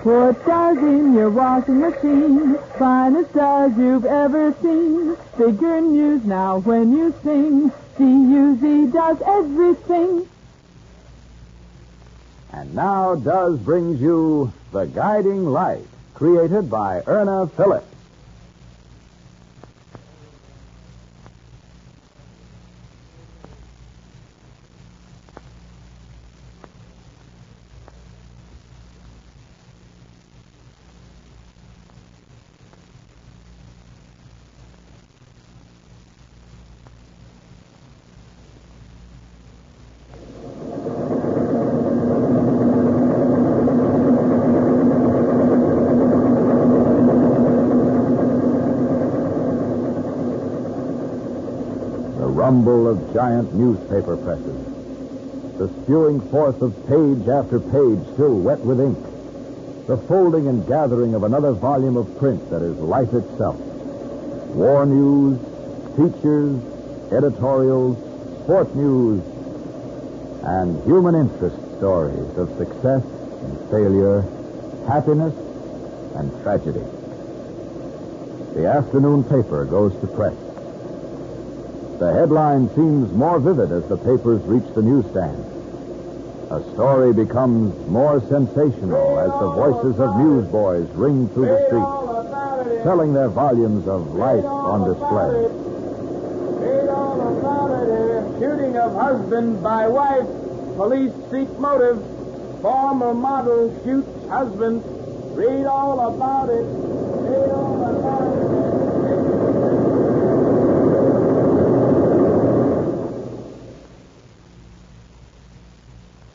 Put Does in your washing machine, finest Does you've ever seen. Figure and use now when you sing. D-U-Z does everything. And now Does brings you The Guiding Light, created by Erna Phillips. Rumble of giant newspaper presses. The spewing forth of page after page still wet with ink. The folding and gathering of another volume of print that is life itself. War news, features, editorials, sport news, and human interest stories of success and failure, happiness and tragedy. The afternoon paper goes to press. The headline seems more vivid as the papers reach the newsstand. A story becomes more sensational as the voices of newsboys ring through the streets, selling their volumes of life on display. Read all about it. Shooting of husband by wife. Police seek motive. Former model shoots husband. Read all about it. Read all about it.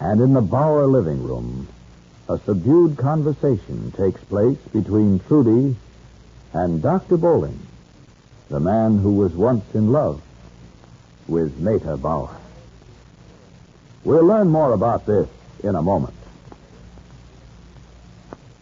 And in the Bauer living room, a subdued conversation takes place between Trudy and Dr. Bowling, the man who was once in love with Meta Bauer. We'll learn more about this in a moment.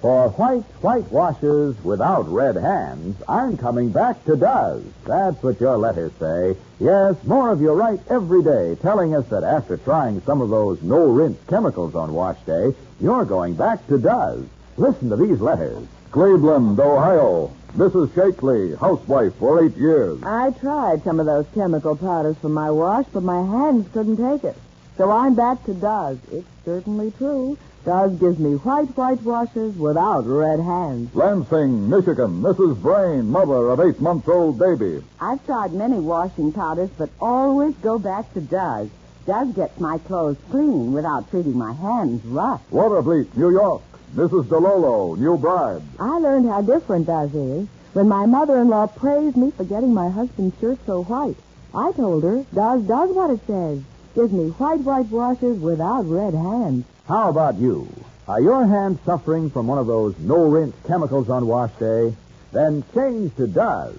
For white washes without red hands, I'm coming back to Does. That's what your letters say. Yes, more of you write every day telling us that after trying some of those no-rinse chemicals on wash day, you're going back to Does. Listen to these letters. Cleveland, Ohio. Mrs. Shakely, housewife for 8 years. I tried some of those chemical powders for my wash, but my hands couldn't take it. So I'm back to Does. It's certainly true. Does gives me white washes without red hands. Lansing, Michigan. Mrs. Brain, mother of 8-month-old baby. I've tried many washing powders, but always go back to Does. Does gets my clothes clean without treating my hands rough. Watervliet, New York. Mrs. DeLolo, new bride. I learned how different Does is when my mother-in-law praised me for getting my husband's shirt so white. I told her Does does what it says. Gives me white washes without red hands. How about you? Are your hands suffering from one of those no-rinse chemicals on wash day? Then change to Does.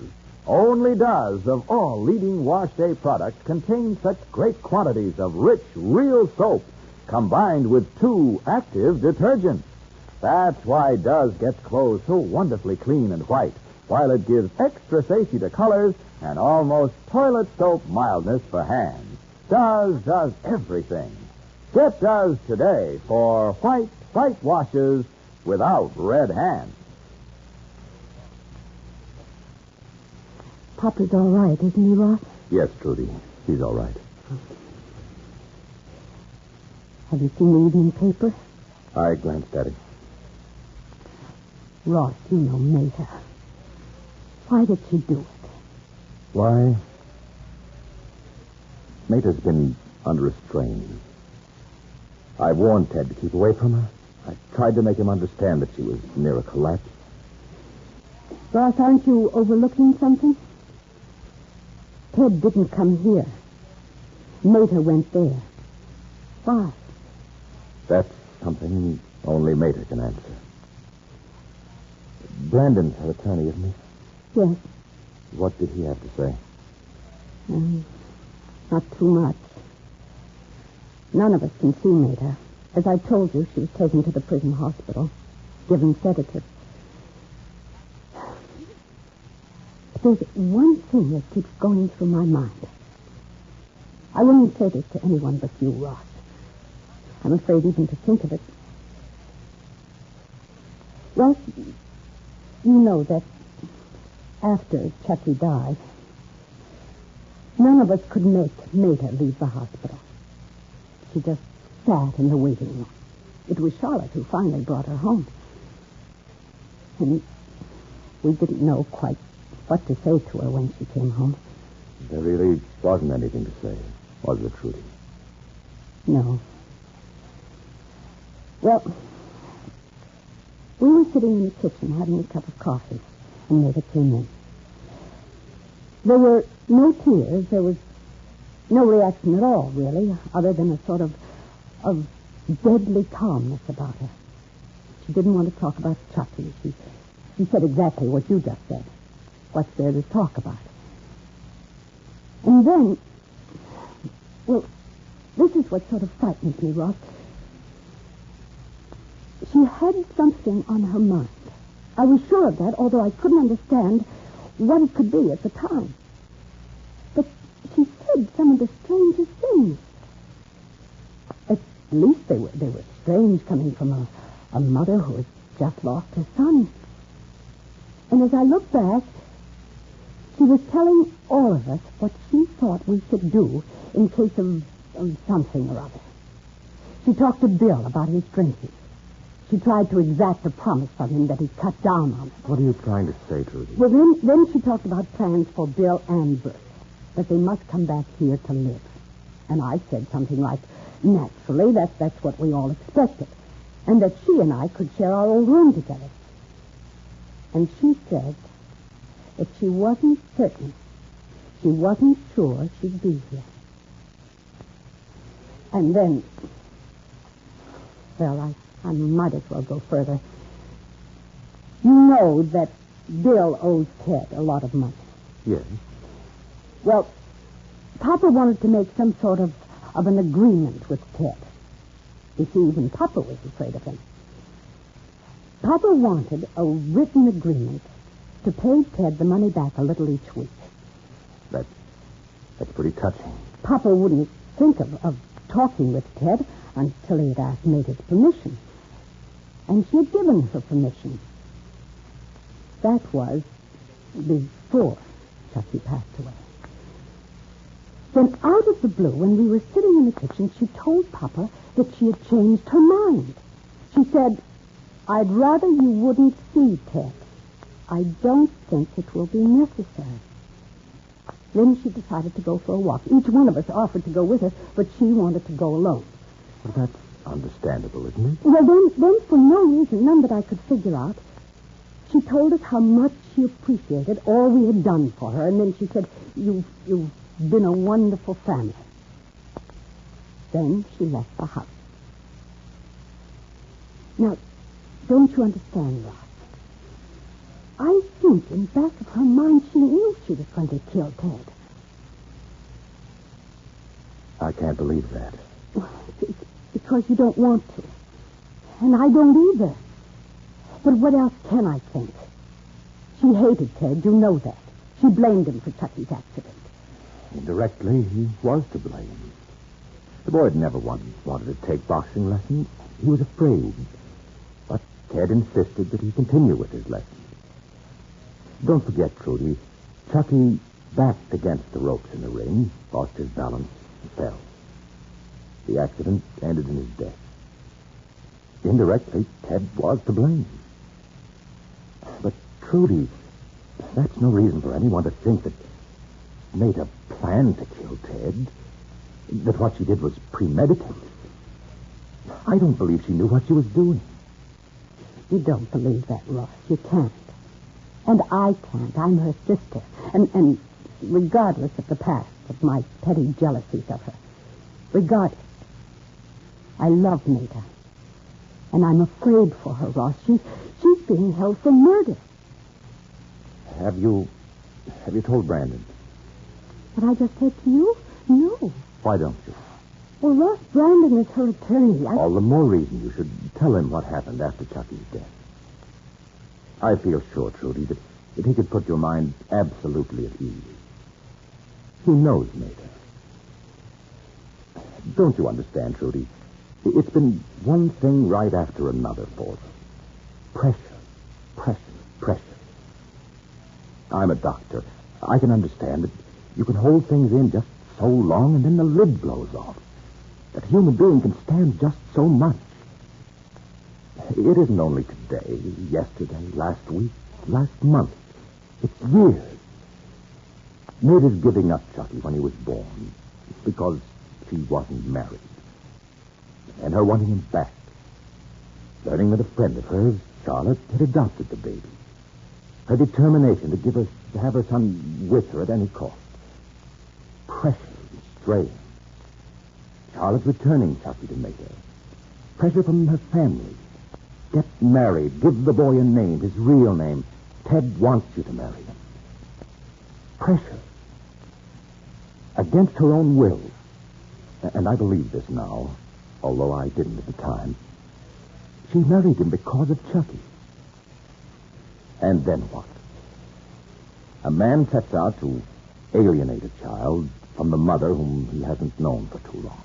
Only Does of all leading wash day products contain such great quantities of rich, real soap combined with 2 active detergents. That's why Does gets clothes so wonderfully clean and white, while it gives extra safety to colors and almost toilet soap mildness for hands. Does does everything. Get Does today for white washes without red hands. Papa's all right, isn't he, Ross? Yes, Trudy. He's all right. Have you seen the evening paper? I glanced at it. Ross, you know Meta. Why did she do it? Why? Meta's been under a strain. I warned Ted to keep away from her. I tried to make him understand that she was near a collapse. Ross, aren't you overlooking something? Ted didn't come here. Meta went there. Why? That's something only Meta can answer. Brandon's her attorney, isn't he? Yes. What did he have to say? Not too much. None of us can see Meta. As I told you, she was taken to the prison hospital, given sedatives. There's one thing that keeps going through my mind. I wouldn't say this to anyone but you, Ross. I'm afraid even to think of it. Well, you know that after Chucky died, none of us could make Mater leave the hospital. She just sat in the waiting room. It was Charlotte who finally brought her home. And we didn't know quite what to say to her when she came home. There really wasn't anything to say, was there, Trudy? No. Well, we were sitting in the kitchen having a cup of coffee, and Mater came in. There were no tears. There was no reaction at all, really, other than a sort of deadly calmness about her. She didn't want to talk about Chucky. She said exactly what you just said. What's there to talk about? And then, well, this is what sort of frightens me, Ross. She had something on her mind. I was sure of that, although I couldn't understand what it could be at the time. But she said some of the strangest things. At least they were strange, coming from a mother who had just lost her son. And as I look back, she was telling all of us what she thought we should do in case of something or other. She talked to Bill about his drinking. She tried to exact a promise from him that he'd cut down on it. What are you trying to say, Trudy? Well, then she talked about plans for Bill and Bert, that they must come back here to live. And I said something like, naturally, that's what we all expected, and that she and I could share our old room together. And she said that she wasn't certain. She wasn't sure she'd be here. And then, well, I might as well go further. You know that Bill owes Ted a lot of money. Yes. Well, Papa wanted to make some sort of an agreement with Ted. You see, even Papa was afraid of him. Papa wanted a written agreement to pay Ted the money back a little each week. That's pretty touching. Papa wouldn't think of talking with Ted until he had asked Mater's permission. And she had given her permission. That was before Chucky passed away. Then out of the blue, when we were sitting in the kitchen, she told Papa that she had changed her mind. She said, "I'd rather you wouldn't see Ted. I don't think it will be necessary." Then she decided to go for a walk. Each one of us offered to go with her, but she wanted to go alone. Well, that's understandable, isn't it? Well, then for no reason, none that I could figure out, she told us how much she appreciated all we had done for her, and then she said, You've been a wonderful family. Then she left the house. Now, don't you understand, Ross? I think in back of her mind she knew she was going to kill Ted. I can't believe that. It's because you don't want to. And I don't either. But what else can I think? She hated Ted, you know that. She blamed him for Chucky's accident. Indirectly, he was to blame. The boy had never once wanted to take boxing lessons. He was afraid. But Ted insisted that he continue with his lessons. Don't forget, Trudy, Chucky backed against the ropes in the ring, lost his balance, and fell. The accident ended in his death. Indirectly, Ted was to blame. But, Trudy, that's no reason for anyone to think that Mater planned to kill Ted, that what she did was premeditated. I don't believe she knew what she was doing. You don't believe that, Ross. You can't. And I can't. I'm her sister. And regardless of the past, of my petty jealousies of her, regardless, I love Mater. And I'm afraid for her, Ross. She's being held for murder. Have you told Brandon? What I just said to you? No. Why don't you? Well, Ross, Brandon is her attorney. All the more reason you should tell him what happened after Chucky's death. I feel sure, Trudy, that he could put your mind absolutely at ease. He knows Mater. Don't you understand, Trudy? It's been one thing right after another for them. Pressure. I'm a doctor. I can understand that you can hold things in just so long and then the lid blows off. That a human being can stand just so much. It isn't only today, yesterday, last week, last month. It's years. Maida's giving up Chucky when he was born because she wasn't married. And her wanting him back. Learning that a friend of hers, Charlotte, had adopted the baby. Her determination to have her son with her at any cost. Pressure and strain. Charlotte returning Chucky to Maida. Pressure from her family. Get married. Give the boy a name, his real name. Ted wants you to marry him. Pressure. Against her own will. And I believe this now, although I didn't at the time. She married him because of Chucky. And then what? A man sets out to alienate a child from the mother whom he hasn't known for too long.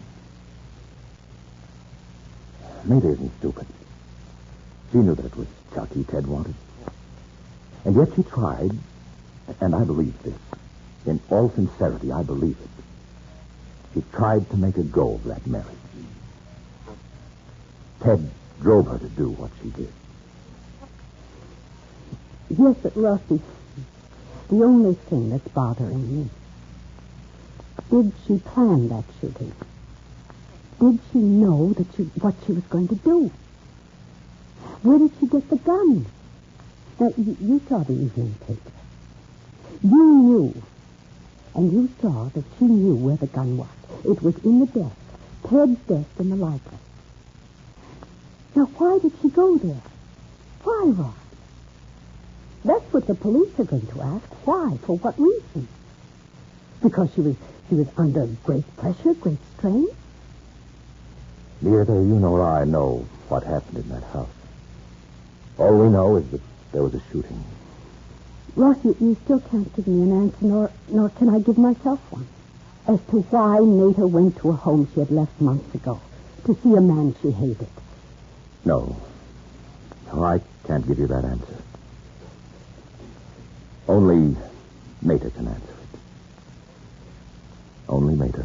Maida isn't stupid. She knew that it was Chucky Ted wanted. And yet she tried, and I believe this. In all sincerity, I believe it. She tried to make a go of that marriage. Ted drove her to do what she did. Yes, but Rusty, the only thing that's bothering me, did she plan that shooting? Did she know what she was going to do? Where did she get the gun? Now, you saw the evening paper. You knew, and you saw that she knew where the gun was. It was in the desk, Ted's desk in the library. Now, why did she go there? Why, Ross? That's what the police are going to ask. Why? For what reason? Because she was under great pressure, great strain? Neither you nor I know what happened in that house. All we know is that there was a shooting. Ross, you still can't give me an answer, nor can I give myself one, as to why Nita went to a home she had left months ago to see a man she hated. No, I can't give you that answer. Only Maida can answer it. Only Maida.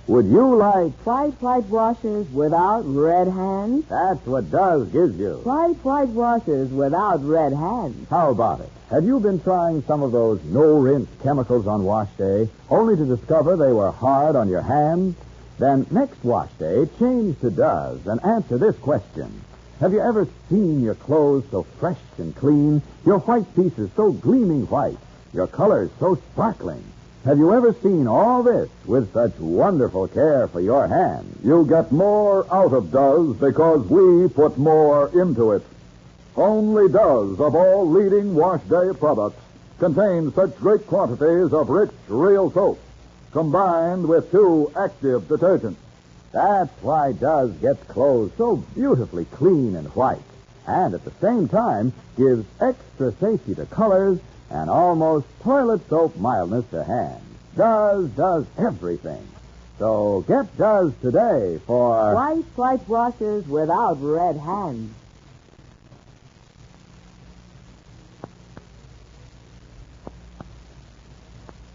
Would you like... White washers without red hands? That's what Does gives you. White washers without red hands. How about it? Have you been trying some of those no-rinse chemicals on wash day, only to discover they were hard on your hands? Then next wash day, change to Does and answer this question. Have you ever seen your clothes so fresh and clean, your white pieces so gleaming white, your colors so sparkling? Have you ever seen all this with such wonderful care for your hands? You get more out of Does because we put more into it. Only Does, of all leading wash day products, contains such great quantities of rich, real soap, combined with 2 active detergents. That's why Does gets clothes so beautifully clean and white, and at the same time gives extra safety to colors and almost toilet soap mildness to hands. Does everything. So get Does today for... White washers without red hands.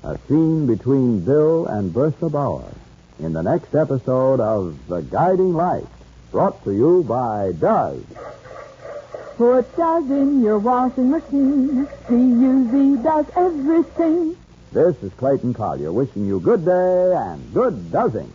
A scene between Bill and Bertha Bauer in the next episode of The Guiding Light, brought to you by Does. Put Does in your washing machine. D-U-Z does everything. This is Clayton Collier wishing you good day and good doesing.